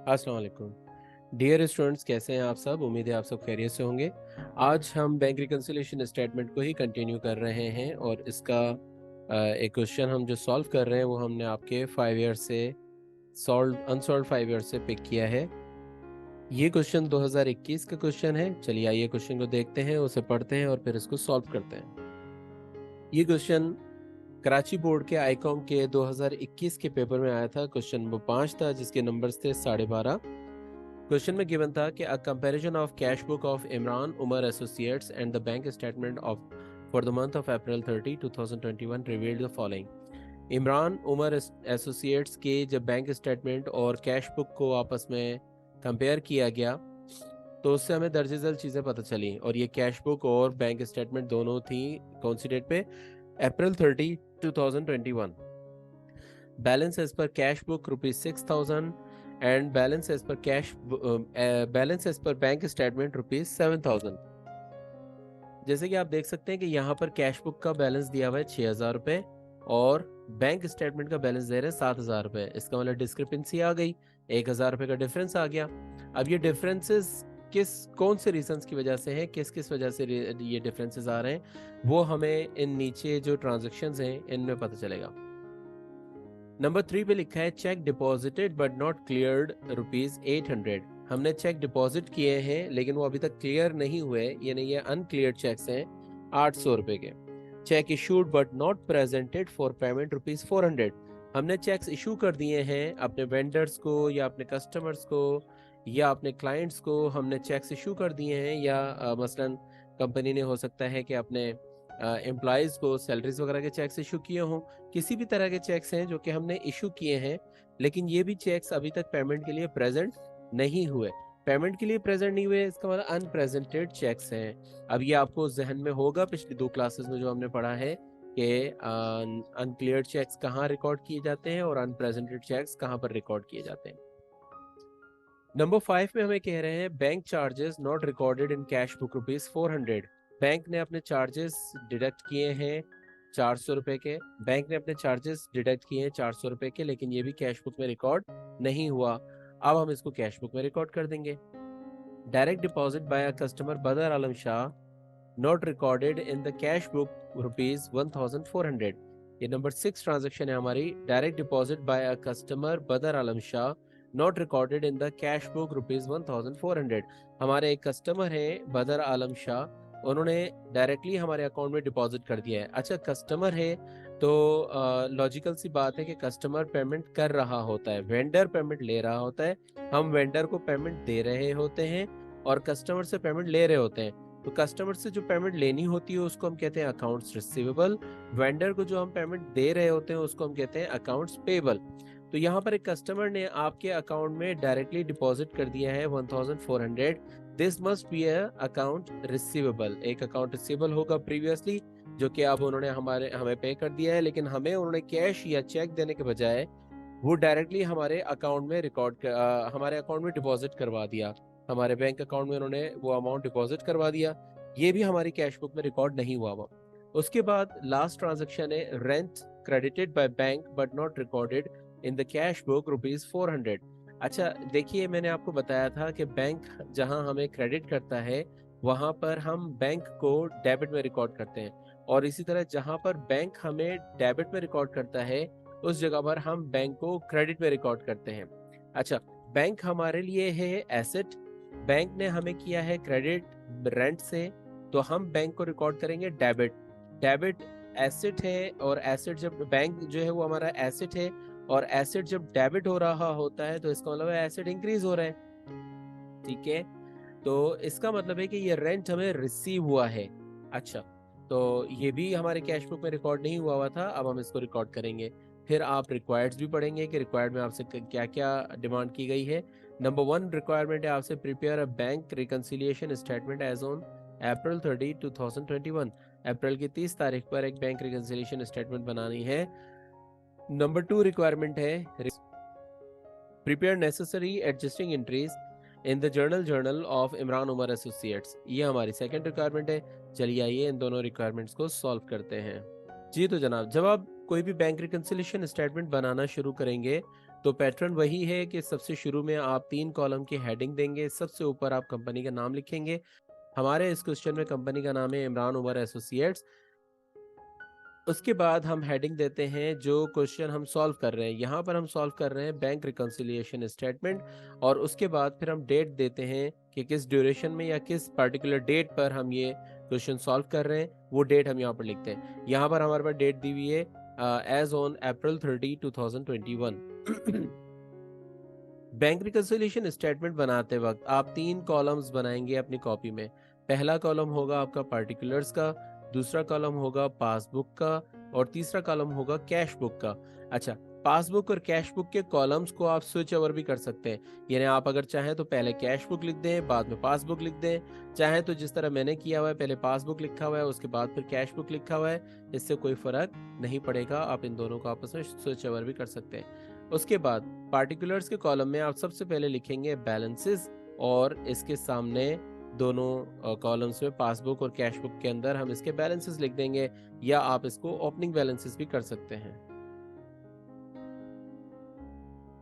अस्सलाम वालेकुम dear students, कैसे हैं आप सब। उम्मीद है आप सब खैरियत से होंगे। आज हम बैंक रिकन्सिलिएशन स्टेटमेंट को ही कंटिन्यू कर रहे हैं और इसका एक क्वेश्चन हम जो सॉल्व कर रहे हैं वो हमने आपके 5 ईयर से सॉल्व अनसॉल्व 5 ईयर से पिक किया है। ये क्वेश्चन 2021 का क्वेश्चन है। चलिए आइए क्वेश्चन को देखते हैं, उसे पढ़ते हैं और फिर इसको सॉल्व करते हैं। ये क्वेश्चन कराची बोर्ड के आईकॉम के 2021 के पेपर में आया था। क्वेश्चन नंबर 5 था जिसके नंबर्स थे 12.5। क्वेश्चन में गिवन था कि a comparison of cash book of Imran Umar associates and the bank statement of for the month of April 30 2021 revealed the following. Imran Umar associates के जब बैंक स्टेटमेंट और कैश बुक को आपस में कंपेयर किया गया तो उससे हमें दर्ज चीज़ें पता चली, और ये कैश बुक और बैंक स्टेटमेंट दोनों थी कौन सी डेट पे, April 30 2021। Balance as per cash book ₹6,000 and balance as per bank statement ₹7,000। जैसे कि आप देख सकते हैं कि यहाँ पर कैश बुक का बैलेंस दिया हुआ है ₹6,000 और बैंक स्टेटमेंट का बैलेंस दे रहे हैं ₹7,000। इसका मतलब डिस्क्रिपेंसी आ गई, ₹1,000 का डिफरेंस आ गया। अब ये डिफरेंसेस कौन से रीजंस की वजह से हैं, किस किस वजह से ये डिफरेंसेस आ रहे हैं, वो हमें इन नीचे जो ट्रांजेक्शन्स हैं इनमें पता चलेगा। नंबर 3 पे लिखा है check deposited but not cleared ₹800। हमने चेक डिपॉजिट किए हैं लेकिन वो अभी तक क्लियर नहीं हुए, यानी ये अनक्लियर चेक्स हैं ₹800 के। Check issued but not presented for payment ₹400। हमने चेक्स इशू कर दिए हैं अपने वेंडर्स को या अपने कस्टमर्स को या अपने क्लाइंट्स को। हमने चेक्स इशू कर दिए हैं या मसलन कंपनी ने हो सकता है कि अपने एम्प्लॉयज़ को सैलरीज वगैरह के चेक्स इशू किए हों। किसी भी तरह के चेक्स हैं जो कि हमने इशू किए हैं, लेकिन ये भी चेक्स अभी तक पेमेंट के लिए प्रेजेंट नहीं हुए। पेमेंट के लिए प्रेजेंट नहीं हुए, इसका मतलब अनप्रेजेंटेड चेक्स हैं। अब ये आपको जहन में होगा पिछली 2 क्लासेस में जो हमने पढ़ा है कि अनक्लियर्ड चेक्स कहाँ रिकॉर्ड किए जाते हैं और अनप्रेजेंटेड चेक्स कहाँ पर रिकॉर्ड किए जाते हैं। नंबर 5 में हमें कह रहे हैं bank charges not recorded in cash book ₹400। Bank ने अपने चार्जेस डिडक्ट किए हैं ₹400 के। बैंक ने अपने चार्जेस डिडक्ट किए हैं ₹400 के, लेकिन ये भी कैश बुक में रिकॉर्ड नहीं हुआ। अब हम इसको कैश बुक में रिकॉर्ड कर देंगे। Direct deposit by a customer Badar Alam Shah not recorded in the cash book ₹1,400। ये नंबर 6 ट्रांजेक्शन है हमारी। Direct deposit by a customer Badar Alam Shah not recorded in the cash book ₹1,400। हमारे एक कस्टमर है बदर आलम शाह, उन्होंने डायरेक्टली हमारे अकाउंट में डिपॉजिट कर दिया है। अच्छा, कस्टमर है तो लॉजिकल सी बात है कि कस्टमर पेमेंट कर रहा होता है, वेंडर पेमेंट ले रहा होता है, हम वेंडर को पेमेंट दे रहे होते हैं और कस्टमर से पेमेंट ले रहे होते हैं। तो कस्टमर से जो पेमेंट लेनी होती है उसको हम कहते हैं अकाउंट्स रिसीवेबल। वेंडर को जो हम पेमेंट दे रहे होते हैं उसको हम कहते हैं अकाउंट्स पेबल। तो यहाँ पर एक कस्टमर ने आपके अकाउंट में डायरेक्टली डिपॉजिट कर दिया है 1400। This must be a account receivable. एक अकाउंट रिसीवेबल होगा प्रीवियसली जो कि अब उन्होंने हमें पे कर दिया है, लेकिन हमें उन्होंने कैश या चेक देने के बजाय वो डायरेक्टली हमारे अकाउंट में हमारे अकाउंट में डिपॉजिट करवा दिया। हमारे बैंक अकाउंट में उन्होंने वो अमाउंट डिपॉजिट करवा दिया। ये भी हमारी कैश बुक में रिकॉर्ड नहीं हुआ हुआ। उसके बाद लास्ट ट्रांजैक्शन है rent credited by bank but not recorded in the cash book ₹400। अच्छा देखिए, मैंने आपको बताया था कि बैंक जहां हमें क्रेडिट करता है वहां पर हम बैंक को डेबिट में रिकॉर्ड करते हैं, और इसी तरह जहां पर बैंक हमें डेबिट में रिकॉर्ड करता है उस जगह पर हम बैंक को क्रेडिट में रिकॉर्ड करते हैं। अच्छा, बैंक हमारे लिए है एसेट, बैंक ने हमें किया है क्रेडिट रेंट से, तो हम बैंक को रिकॉर्ड करेंगे डेबिट। डेबिट एसेट है और एसेट जब बैंक जो है वो हमारा एसेट है, और एसेट जब डेबिट हो रहा होता है तो इसका मतलब है एसेट इंक्रीज हो रहा है। ठीक है, तो इसका मतलब है कि ये रेंट हमें रिसीव हुआ है। अच्छा, तो ये भी हमारे कैश बुक में रिकॉर्ड नहीं हुआ हुआ था, अब हम इसको रिकॉर्ड करेंगे। फिर आप रिक्वायर्ड्स भी पढ़ेंगे कि रिक्वायर्ड में आपसे क्या क्या डिमांड की गई है। नंबर 1 रिक्वायरमेंट है आपसे prepare a bank reconciliation statement as on April 30 2021। अप्रैल की 30 तारीख पर एक बैंक रिकन्सिलिएशन स्टेटमेंट बनानी है। नंबर 2 रिक्वायरमेंट है prepare necessary adjusting entries in the journal of Imran Umar associates. ये हमारी सेकंड रिक्वायरमेंट है। चलिए आइए इन दोनों रिक्वायरमेंट्स को सॉल्व करते हैं। जी तो जनाब, जब आप कोई भी बैंक रिकन्सिलिएशन स्टेटमेंट बनाना शुरू करेंगे तो पैटर्न वही है कि सबसे शुरू में आप 3 कॉलम की हेडिंग देंगे, सबसे ऊपर आप कंपनी का नाम लिखेंगे। हमारे इस क्वेश्चन में कंपनी का नाम है इमरान उमर एसोसिएट्स। उसके बाद हम हेडिंग देते हैं जो क्वेश्चन हम सॉल्व कर रहे हैं। यहाँ पर हम सॉल्व कर रहे हैं बैंक रिकंसिलिएशन स्टेटमेंट, और उसके बाद फिर हम डेट देते हैं कि किस ड्यूरेशन में या किस पर्टिकुलर डेट पर हम ये क्वेश्चन सॉल्व कर रहे हैं, वो डेट हम यहाँ पर लिखते हैं। यहाँ पर हमारे पास डेट दी हुई है as on April 30, 2021। Bank reconciliation statement बनाते वक्त आप 3 कॉलम्स बनाएंगे अपनी कॉपी में। पहला कॉलम होगा आपका पार्टिकुलर्स का, दूसरा कॉलम होगा पासबुक का, और तीसरा कॉलम होगा कैश बुक का। अच्छा, पासबुक और कैश बुक के कॉलम्स को आप स्विच ओवर भी कर सकते हैं, यानी आप अगर चाहें तो पहले कैश बुक लिख दें, बाद में पासबुक लिख दें। चाहें तो जिस तरह मैंने किया हुआ है, पहले पासबुक लिखा हुआ है, उसके बाद फिर कैश बुक लिखा हुआ है, इससे कोई फर्क नहीं पड़ेगा। आप इन दोनों को आपस में स्विच ओवर भी कर सकते हैं। उसके बाद पार्टिकुलर्स के कॉलम में आप सबसे पहले लिखेंगे बैलेंसेस, और इसके सामने दोनों कॉलम्स में पासबुक और कैश बुक के अंदर हम इसके बैलेंसेस लिख देंगे, या आप इसको ओपनिंग बैलेंसेस भी कर सकते हैं।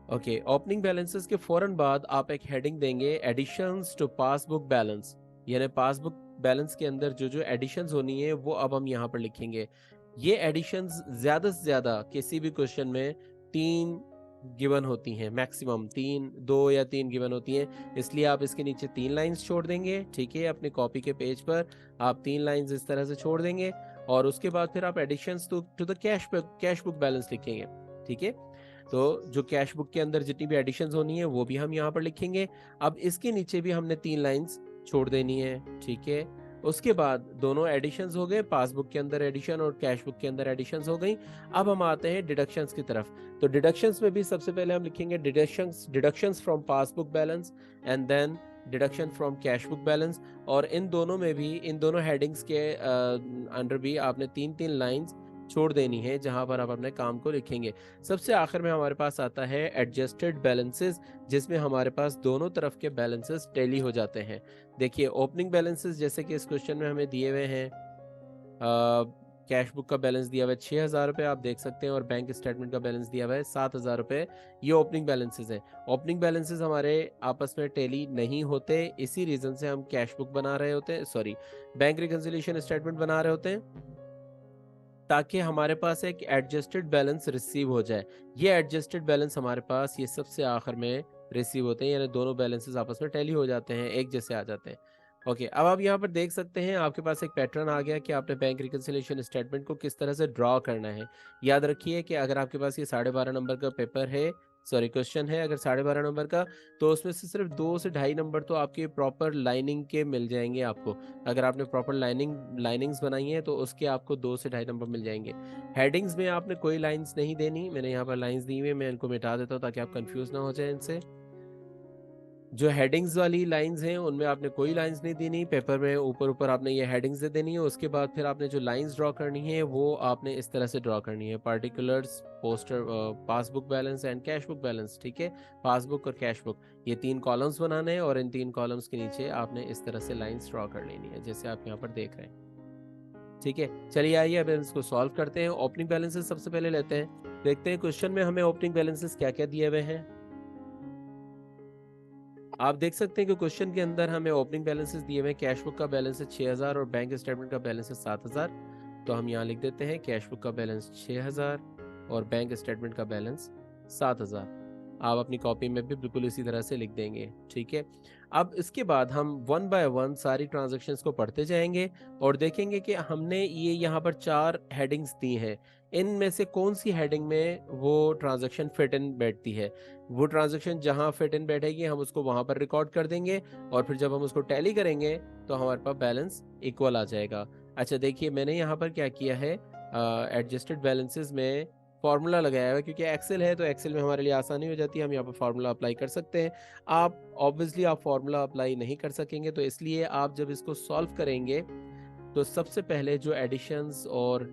ओके, ओपनिंग बैलेंसेस के फौरन बाद आप एक हेडिंग देंगे एडिशंस टू पासबुक बैलेंस, यानी पासबुक बैलेंस के अंदर जो जो एडिशंस होनी है वो अब हम यहाँ पर लिखेंगे। ये एडिशंस ज़्यादा से ज़्यादा किसी भी क्वेश्चन में 3 गिवन होती हैं, मैक्सिमम 3, 2 या 3 गिवन होती हैं, इसलिए आप इसके नीचे 3 लाइंस छोड़ देंगे। ठीक है, अपने कॉपी के पेज पर आप 3 लाइंस इस तरह से छोड़ देंगे, और उसके बाद फिर आप additions to the cash book balance लिखेंगे। ठीक है, तो जो कैश बुक के अंदर जितनी भी एडिशंस होनी है वो भी हम यहाँ पर लिखेंगे। अब इसके नीचे भी हमने 3 लाइंस छोड़ देनी है। ठीक है, उसके बाद दोनों एडिशंस हो गए, पासबुक के अंदर एडिशन और कैश बुक के अंदर एडिशंस हो गई। अब हम आते हैं डिडक्शंस की तरफ। तो डिडक्शंस में भी सबसे पहले हम लिखेंगे deductions from passbook balance, and then deduction from cash book balance. और इन दोनों में भी, इन दोनों हेडिंग्स के अंडर भी आपने 3-3 लाइंस छोड़ देनी है जहां पर आप अपने काम को लिखेंगे। सबसे आखिर में हमारे पास आता है एडजस्टेड बैलेंसेस, जिसमें हमारे पास दोनों तरफ के बैलेंसेस टैली हो जाते हैं। देखिए, ओपनिंग बैलेंसेस जैसे कि इस क्वेश्चन में हमें दिए हुए हैं, कैश बुक का बैलेंस दिया हुआ है 6,000 रुपये, आप देख सकते हैं, और बैंक स्टेटमेंट का बैलेंस दिया हुआ है 7,000 रुपये। ये ओपनिंग बैलेंसेस हैं। ओपनिंग बैलेंसेस हमारे आपस में टैली नहीं होते, इसी रीज़न से हम कैश बुक बना रहे होते हैं, सॉरी, बैंक रिकंसिलिएशन स्टेटमेंट बना रहे होते हैं, ताकि हमारे पास एक एडजस्टेड बैलेंस रिसीव हो जाए। ये एडजस्टेड बैलेंस हमारे पास ये सबसे आखिर में रिसीव होते हैं, यानी दोनों बैलेंसेस आपस में टैली हो जाते हैं, एक जैसे आ जाते हैं। ओके, अब आप यहाँ पर देख सकते हैं आपके पास एक पैटर्न आ गया कि आपने बैंक रिकंसिलिएशन स्टेटमेंट को किस तरह से ड्रॉ करना है। याद रखिए कि अगर आपके पास ये 12.5 नंबर का पेपर है, सॉरी क्वेश्चन है, अगर 12.5 नंबर का, तो उसमें से सिर्फ 2 से ढाई नंबर तो आपके प्रॉपर लाइनिंग के मिल जाएंगे आपको। अगर आपने प्रॉपर लाइनिंग्स बनाई हैं तो उसके आपको 2 से ढाई नंबर मिल जाएंगे। हेडिंग्स में आपने कोई लाइंस नहीं देनी, मैंने यहाँ पर लाइंस दी हुई है, मैं इनको मिटा देता हूँ ताकि आप कंफ्यूज ना हो जाए इनसे। जो हेडिंग्स वाली लाइंस हैं उनमें आपने कोई लाइंस नहीं देनी, पेपर में ऊपर ऊपर आपने ये हेडिंग्स दे देनी है। उसके बाद फिर आपने जो लाइंस ड्रॉ करनी है वो आपने इस तरह से ड्रॉ करनी है, particulars, poster, passbook balance and cash book balance. ठीक है, पासबुक और कैश बुक, ये 3 कॉलम्स बनाने हैं, और इन 3 कॉलम्स के नीचे आपने इस तरह से लाइंस ड्रॉ कर लेनी है जैसे आप यहाँ पर देख रहे हैं। ठीक है, चलिए आइए अब इसको सॉल्व करते हैं। ओपनिंग बैलेंसेस सबसे पहले लेते हैं, देखते हैं क्वेश्चन में हमें ओपनिंग बैलेंसेस क्या क्या दिए हुए हैं। आप देख सकते हैं कि क्वेश्चन के अंदर हमें ओपनिंग बैलेंसेस दिए हुए हैं, कैश बुक का बैलेंस है 6,000 और बैंक स्टेटमेंट का बैलेंस है 7,000। तो हम यहाँ लिख देते हैं कैश बुक का बैलेंस 6,000 और बैंक स्टेटमेंट का बैलेंस 7,000। आप अपनी कॉपी में भी बिल्कुल इसी तरह से लिख देंगे। ठीक है, अब इसके बाद हम वन बाय वन सारी ट्रांजेक्शन्स को पढ़ते जाएंगे और देखेंगे कि हमने ये यहाँ पर 4 हेडिंग्स दी हैं, इनमें से कौन सी हेडिंग में वो ट्रांजैक्शन फिट इन बैठती है। वो ट्रांजैक्शन जहां फिट इन बैठेगी हम उसको वहां पर रिकॉर्ड कर देंगे, और फिर जब हम उसको टैली करेंगे तो हमारे पास बैलेंस इक्वल आ जाएगा। अच्छा देखिए, मैंने यहाँ पर क्या किया है, एडजस्टेड बैलेंसेस में फार्मूला लगाया हुआ है, क्योंकि एक्सेल है तो एक्सेल में हमारे लिए आसानी हो जाती है, हम यहाँ पर फार्मूला अप्लाई कर सकते हैं। आप ऑब्वियसली आप फार्मूला अप्लाई नहीं कर सकेंगे, तो इसलिए आप जब इसको सॉल्व करेंगे तो सबसे पहले जो एडिशंस और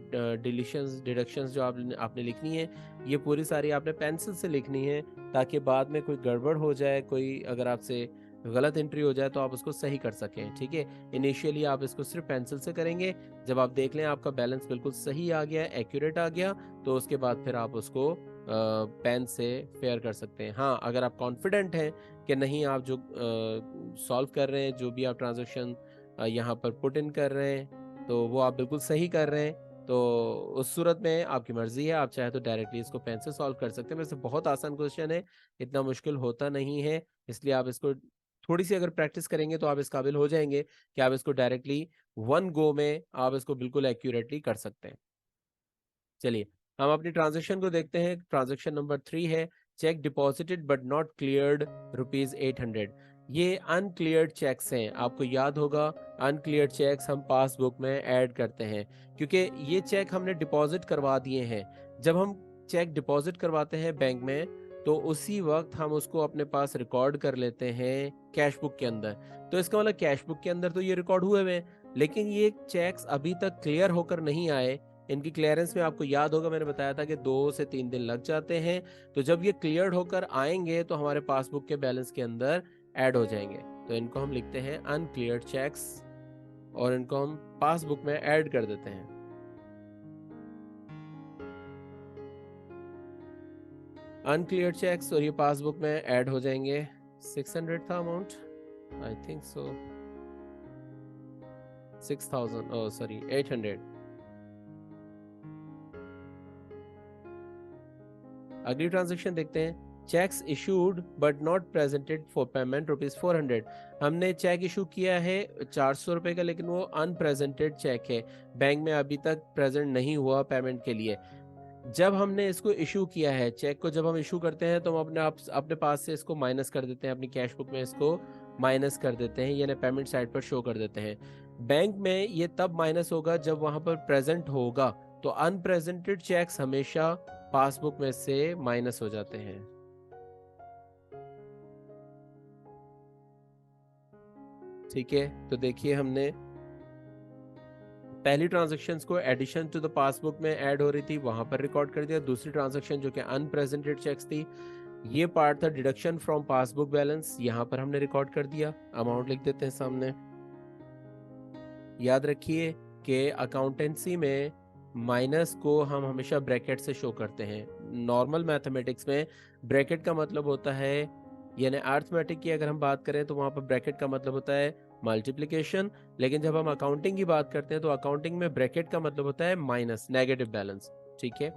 डिलीशंस, डिडक्शंस जो आपने आपने लिखनी है, ये पूरी सारी आपने पेंसिल से लिखनी है, ताकि बाद में कोई गड़बड़ हो जाए, कोई अगर आपसे गलत एंट्री हो जाए तो आप उसको सही कर सकें। ठीक है, इनिशियली आप इसको सिर्फ पेंसिल से करेंगे, जब आप देख लें आपका बैलेंस बिल्कुल सही आ गया, एक्यूरेट आ गया, तो उसके बाद फिर आप उसको पेन से फेयर कर सकते हैं। हाँ, अगर आप कॉन्फिडेंट हैं कि नहीं, आप जो सॉल्व कर रहे हैं, जो भी आप ट्रांजैक्शन यहाँ पर पुट इन कर रहे हैं, तो वो आप बिल्कुल सही कर रहे हैं, तो उस सूरत में आपकी मर्जी है, आप चाहे तो डायरेक्टली इसको पेन से सॉल्व कर सकते हैं। वैसे बहुत आसान क्वेश्चन है, इतना मुश्किल होता नहीं है, इसलिए आप इसको थोड़ी सी अगर प्रैक्टिस करेंगे तो आप इस काबिल हो जाएंगे कि आप इसको डायरेक्टली वन गो में आप इसको बिल्कुल एक्यूरेटली कर सकते हैं। चलिए हम अपनी ट्रांजेक्शन को देखते हैं। ट्रांजेक्शन नंबर 3 है, check deposited but not cleared ₹800। ये अनक्लियर्ड चेक्स हैं। आपको याद होगा, अनक्लियर्ड चेक्स हम पासबुक में ऐड करते हैं, क्योंकि ये चेक हमने डिपॉजिट करवा दिए हैं। जब हम चेक डिपॉजिट करवाते हैं बैंक में, तो उसी वक्त हम उसको अपने पास रिकॉर्ड कर लेते हैं कैश बुक के अंदर। तो इसका मतलब कैश बुक के अंदर तो ये रिकॉर्ड हुए हुए हैं, लेकिन ये चेक्स अभी तक क्लियर होकर नहीं आए। इनकी क्लियरेंस में आपको याद होगा, मैंने बताया था कि 2 से 3 दिन लग जाते हैं। तो जब ये क्लियर्ड होकर आएंगे तो हमारे पासबुक के बैलेंस के अंदर ऐड हो जाएंगे। तो इनको हम लिखते हैं अनक्लियर्ड चेक्स और इनको हम पासबुक में ऐड कर देते हैं। अनक्लियर्ड चेक्स और ये पासबुक में ऐड हो जाएंगे। 600 था amount, I think so 6000, oh sorry 800। अगली ट्रांजैक्शन देखते हैं, cheques issued but not presented for payment ₹400। हमने चेक इशू किया है 400 रुपए का, लेकिन वो अनप्रेजेंटेड चेक है, बैंक में अभी तक प्रेजेंट नहीं हुआ पेमेंट के लिए। जब हमने इसको इशू किया है, चेक को जब हम इशू करते हैं तो हम अपने पास से इसको माइनस कर देते हैं, अपनी कैश बुक में इसको माइनस कर देते हैं, यानी पेमेंट साइड पर शो कर देते हैं। बैंक में ये तब माइनस होगा जब वहां पर प्रेजेंट होगा, तो अनप्रेजेंटेड चेक्स हमेशा पासबुक में से माइनस हो जाते हैं। ठीक है, तो देखिए हमने पहली ट्रांजैक्शंस को एडिशन टू द पासबुक में ऐड हो रही थी, वहां पर रिकॉर्ड कर दिया। दूसरी ट्रांजैक्शन जो कि अनप्रेजेंटेड चेक्स थी, ये पार्ट था डिडक्शन फ्रॉम पासबुक बैलेंस, यहां पर हमने रिकॉर्ड कर दिया। अमाउंट लिख देते हैं सामने। याद रखिए कि अकाउंटेंसी में माइनस को हम हमेशा ब्रैकेट से शो करते हैं। नॉर्मल मैथमेटिक्स में ब्रैकेट का मतलब होता है, यानी अर्थमेटिक की अगर हम बात करें तो वहां पर ब्रैकेट का मतलब होता है मल्टीप्लिकेशन, लेकिन जब हम अकाउंटिंग की बात करते हैं तो अकाउंटिंग में ब्रैकेट का मतलब होता है माइनस, नेगेटिव बैलेंस। ठीक है,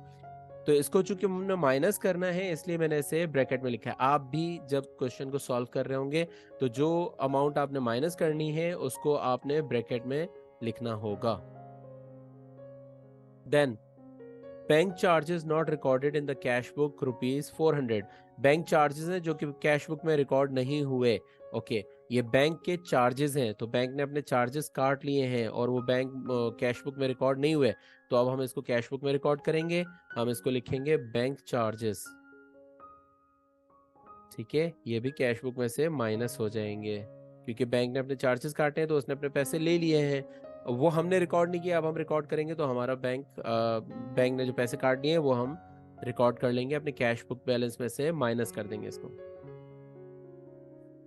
तो इसको चूंकि हमने माइनस करना है इसलिए मैंने इसे ब्रैकेट में लिखा है। आप भी जब क्वेश्चन को सॉल्व कर रहे होंगे तो जो अमाउंट आपने माइनस करनी है उसको आपने ब्रैकेट में लिखना होगा। Then bank charges not recorded in the cash book ₹400। Bank charges हैं जो कि कैश बुक में रिकॉर्ड नहीं हुए। ओके, ये बैंक के चार्जेस हैं, तो बैंक ने अपने चार्जेस काट लिए हैं और वो बैंक कैश बुक में रिकॉर्ड नहीं हुए। तो अब हम इसको कैश बुक में रिकॉर्ड करेंगे, हम इसको लिखेंगे बैंक चार्जेस। ठीक है, ये भी कैश बुक में से माइनस हो जाएंगे, क्योंकि बैंक ने अपने चार्जेस काटे हैं तो उसने अपने पैसे ले लिए हैं। वो हमने रिकॉर्ड नहीं किया, अब हम रिकॉर्ड करेंगे तो हमारा बैंक ने जो पैसे काट लिए हैं वो हम रिकॉर्ड कर लेंगे, अपने कैश बुक बैलेंस में से माइनस कर देंगे इसको।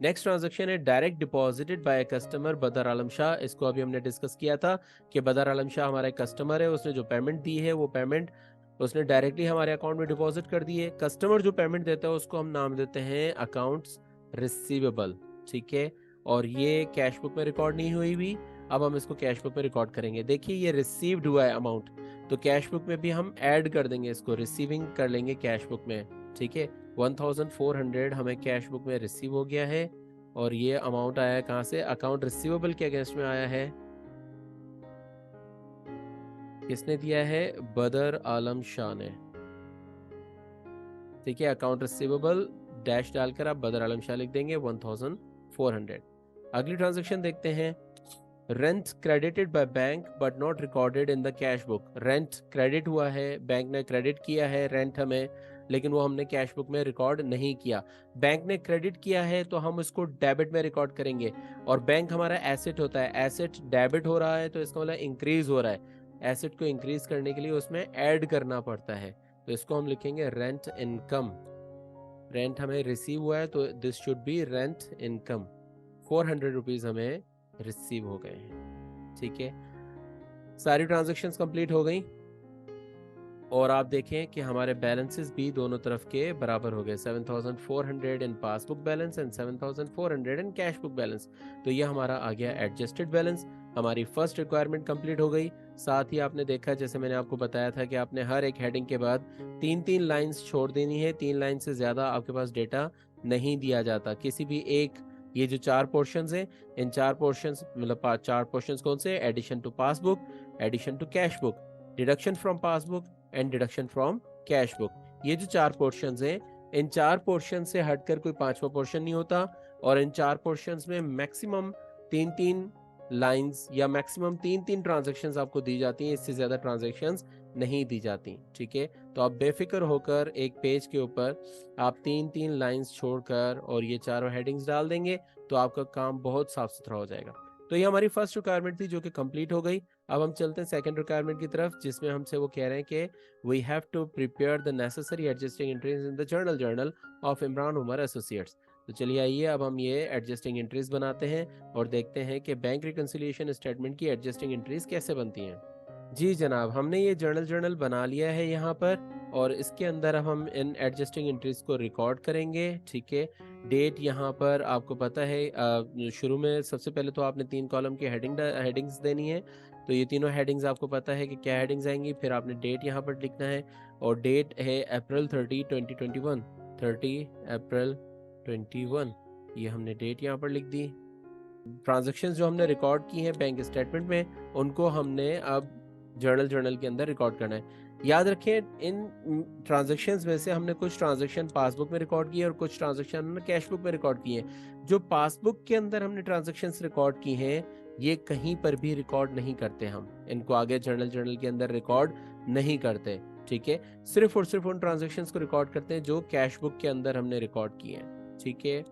नेक्स्ट ट्रांजैक्शन है direct deposited by customer Badar Alam Shah. इसको अभी हमने डिस्कस किया था कि बदर आलम शाह हमारा एक कस्टमर है, उसने जो पेमेंट दी है वो पेमेंट उसने डायरेक्टली हमारे अकाउंट में डिपॉजिट कर दी है। कस्टमर जो पेमेंट देता है उसको हम नाम देते हैं अकाउंट्स रिसीवेबल। ठीक है, और ये कैश बुक में रिकॉर्ड नहीं हुई भी, अब हम इसको कैश बुक में रिकॉर्ड करेंगे। देखिए ये रिसीव्ड हुआ है अमाउंट, तो कैश बुक में भी हम ऐड कर देंगे, इसको रिसीविंग कर लेंगे कैश बुक में। ठीक है, 1400 हमें कैश बुक में रिसीव हो गया है, और ये अमाउंट आया है कहाँ से? अकाउंट रिसीवेबल के अगेंस्ट में आया है। किसने दिया है? बदर आलम शाह ने। ठीक है, अकाउंट रिसीवेबल डैश डालकर आप बदर आलम शाह लिख देंगे 1400। अगली ट्रांजैक्शन देखते हैं, rent credited by bank but not recorded in the cash book. Rent credit हुआ है, बैंक ने क्रेडिट किया है रेंट हमें, लेकिन वो हमने कैश बुक में रिकॉर्ड नहीं किया। बैंक ने क्रेडिट किया है तो हम उसको डेबिट में रिकॉर्ड करेंगे, और बैंक हमारा एसेट होता है, एसेट डेबिट हो रहा है तो इसका मतलब इंक्रीज हो रहा है। एसेट को इंक्रीज करने के लिए उसमें ऐड करना पड़ता है, तो इसको हम लिखेंगे रेंट इनकम। रेंट हमें रिसीव हुआ है तो this should be rent income. ₹400 हमें रिसीव हो गए हैं। ठीक है, सारी ट्रांजैक्शंस कंप्लीट हो गई, और आप देखें कि हमारे बैलेंसेस भी दोनों तरफ के बराबर हो गए, 7,400 in passbook balance and 7,400 in cash book balance. तो ये हमारा आ गया एडजस्टेड बैलेंस। हमारी फर्स्ट रिक्वायरमेंट कंप्लीट हो गई। साथ ही आपने देखा, जैसे मैंने आपको बताया था, कि आपने हर एक हेडिंग के बाद 3-3 लाइंस छोड़ देनी है। 3 लाइन से ज़्यादा आपके पास डेटा नहीं दिया जाता किसी भी एक। ये जो 4 पोर्शंस हैं, इन 4 पोर्शंस मतलब 4 पोर्शंस कौन से? Addition to passbook, addition to cash book, deduction from passbook and deduction from cash book. ये जो 4 पोर्शंस हैं, इन 4 पोर्शन से हटकर कोई 5वां पोर्शन नहीं होता। और इन 4 पोर्शंस में मैक्सिमम 3-3 लाइंस या मैक्सिमम 3-3 ट्रांजैक्शंस आपको दी जाती हैं, इससे ज़्यादा ट्रांजैक्शंस नहीं दी जाती। ठीक है, तो आप बेफिक्र होकर एक पेज के ऊपर आप 3-3 लाइंस छोड़कर और ये चारों हेडिंग्स डाल देंगे तो आपका काम बहुत साफ सुथरा हो जाएगा। तो ये हमारी फर्स्ट रिक्वायरमेंट थी जो कि कंप्लीट हो गई। अब हम चलते हैं सेकंड रिक्वायरमेंट की तरफ, जिसमें हमसे वो कह रहे हैं कि we have to prepare the necessary adjusting entries in the journal of Imran Umar associates. तो चलिए आइए अब हम ये एडजस्टिंग एंट्रीज बनाते हैं और देखते हैं कि बैंक रिकंसिलिएशन स्टेटमेंट की एडजस्टिंग एंट्रीज कैसे बनती हैं। जी जनाब, हमने ये जर्नल बना लिया है यहाँ पर, और इसके अंदर अब हम इन एडजस्टिंग एंट्रीज को रिकॉर्ड करेंगे। ठीक है, डेट यहाँ पर आपको पता है, शुरू में सबसे पहले तो आपने 3 कॉलम की हेडिंग्स देनी है। तो ये तीनों हेडिंग्स आपको पता है कि क्या हेडिंग्स आएंगी। फिर आपने डेट यहाँ पर लिखना है, और डेट है अप्रैल 30, 2021, 30 अप्रैल 21। ये हमने डेट यहाँ पर लिख दी। ट्रांजैक्शंस जो हमने रिकॉर्ड की हैं बैंक स्टेटमेंट में, उनको हमने अब जर्नल के अंदर रिकॉर्ड करना है। याद रखें, इन ट्रांजैक्शंस में से हमने कुछ ट्रांजैक्शन पासबुक में रिकॉर्ड किए और कुछ ट्रांजैक्शन हमने कैश बुक में रिकॉर्ड किए हैं। जो पासबुक के अंदर हमने ट्रांजैक्शंस रिकॉर्ड की हैं, ये कहीं पर भी रिकॉर्ड नहीं करते, हम इनको आगे जर्नल के अंदर रिकॉर्ड नहीं करते। ठीक है, सिर्फ और सिर्फ उन ट्रांजैक्शंस को रिकॉर्ड करते हैं जो कैश बुक के अंदर हमने रिकॉर्ड किए हैं। ठीक है,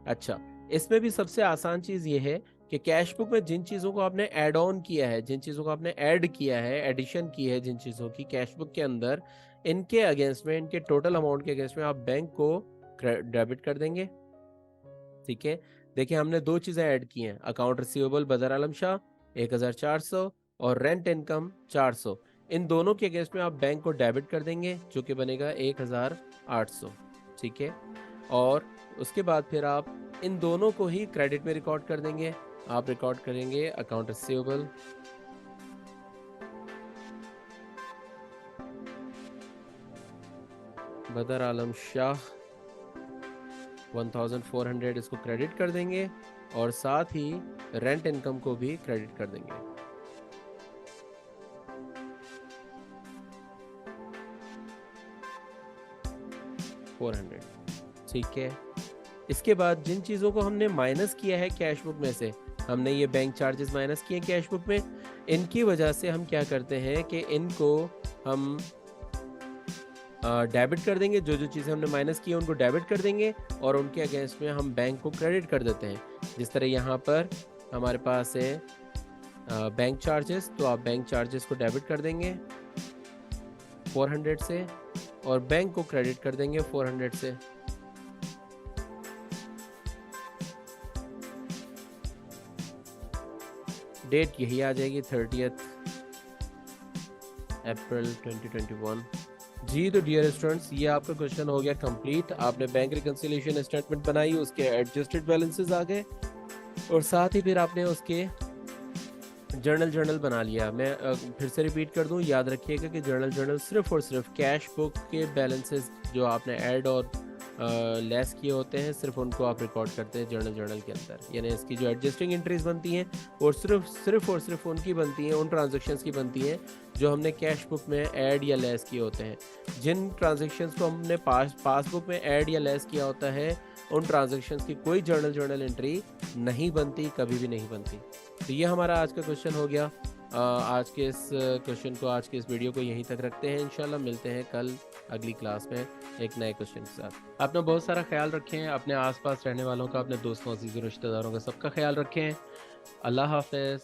अच्छा, इसमें भी सबसे आसान चीज़ ये है कि कैश बुक में जिन चीज़ों को आपने ऐड ऑन किया है, जिन चीज़ों को आपने ऐड किया है, एडिशन की है जिन चीज़ों की कैश बुक के अंदर, इनके अगेंस्ट में, इनके टोटल अमाउंट के अगेंस्ट में आप बैंक को डेबिट कर देंगे। ठीक है, देखिए हमने 2 चीज़ें ऐड की हैं, अकाउंट रिसीवेबल बदर आलम शाह 1400 और रेंट इनकम 400। इन दोनों के अगेंस्ट में आप बैंक को डेबिट कर देंगे, जो कि बनेगा 1800। ठीक है, और उसके बाद फिर आप इन दोनों को ही क्रेडिट में रिकॉर्ड कर देंगे। आप रिकॉर्ड करेंगे अकाउंट रिसीवेबल बदर आलम शाह 1400, इसको क्रेडिट कर देंगे, और साथ ही रेंट इनकम को भी क्रेडिट कर देंगे। ठीक है, इसके बाद जिन चीज़ों को हमने माइनस किया है कैश बुक में से, हमने ये बैंक चार्जेस माइनस किए कैश बुक में, इनकी वजह से हम क्या करते हैं कि इनको हम डेबिट कर देंगे। जो जो चीज़ें हमने माइनस की है उनको डेबिट कर देंगे, और उनके अगेंस्ट में हम बैंक को क्रेडिट कर देते हैं। जिस तरह यहाँ पर हमारे पास है बैंक चार्जेस, तो आप बैंक चार्जेस को डेबिट कर देंगे 400 से, और बैंक को क्रेडिट कर देंगे 400 से। डेट यही आ जाएगी 30 अप्रैल 2021। जी, तो डियर स्टूडेंट्स, ये आपका क्वेश्चन हो गया कंप्लीट। आपने बैंक रिकंसिलिएशन स्टेटमेंट बनाई, उसके एडजस्टेड बैलेंसेस आ गए, और साथ ही फिर आपने उसके जर्नल बना लिया। मैं फिर से रिपीट कर दूं, याद रखिएगा कि जर्नल सिर्फ और सिर्फ कैश बुक के बैलेंसेस जो आपने ऐड और लेस किए होते हैं, सिर्फ उनको आप रिकॉर्ड करते हैं जर्नल के अंदर। यानी इसकी जो एडजस्टिंग एंट्रीज बनती हैं और सिर्फ उनकी बनती हैं, उन ट्रांजैक्शंस की बनती हैं जो हमने कैश बुक में ऐड या लेस किए होते हैं। जिन ट्रांजैक्शंस को हमने पासबुक में ऐड या लेस किया होता है, उन ट्रांजैक्शंस की कोई जर्नल एंट्री नहीं बनती, कभी भी नहीं बनती। तो ये हमारा आज का क्वेश्चन हो गया। आज के इस क्वेश्चन को, आज के इस वीडियो को यहीं तक रखते हैं। इंशाल्लाह मिलते हैं कल अगली क्लास में एक नए क्वेश्चन के साथ। अपना बहुत सारा ख्याल रखें, अपने आसपास रहने वालों का, अपने दोस्तों, अजीज़ रिश्तेदारों का, सबका ख्याल रखें। अल्लाह हाफ़िज़।